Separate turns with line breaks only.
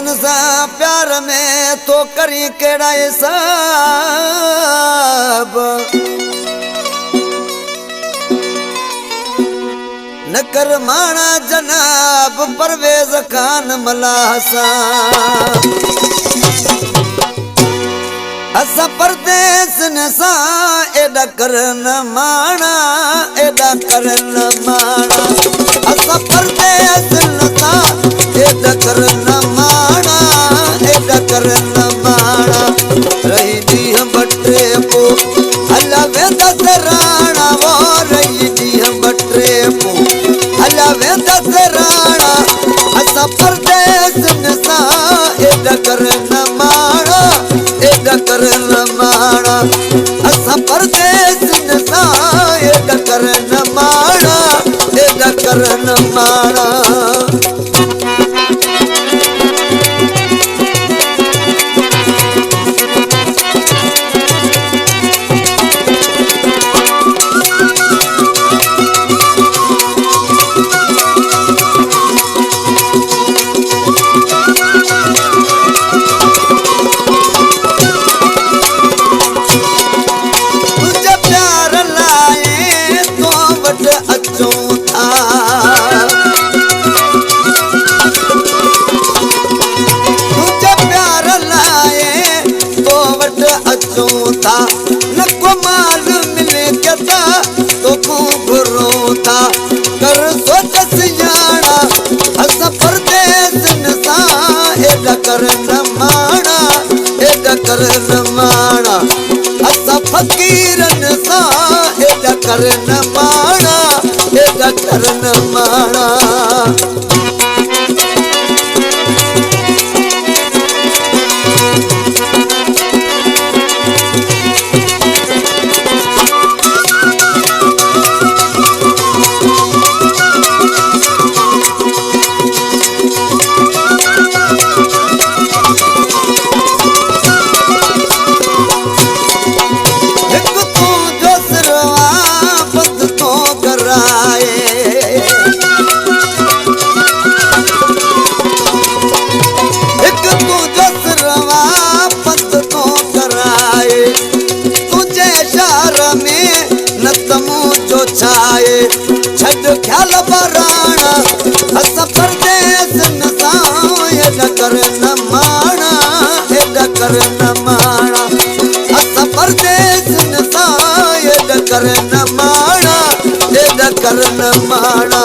सा प्यार में तो करी केड़ा सब न कर माना जनाब परवेज खान मलाह साहब असा परदेस नसा एडा करन माना एडा करन माना असा परदेस नसा एडा करन माना एडा करन माना रही दी हम बटरे पो अल्लाह वे दसराना वो रही दी हम बटरे पो अल्लाह वे दसराना असा परदेस नसा एडा करन माना एडा करन माना असा परदेस नसा एडा करन माना एडा करन माना नको माल मिले कहता तो घुरोता कर सोच सियाना असा परदेस नसा एडा करन माना एडा करन माना असा फकीरन सा एडा करन माना एडा करन माना छाए छद ख्याल बराना असा परदेस नसा एडा करन माना एडा करन माना असा परदेस नसा एडा करन माना एडा करन माना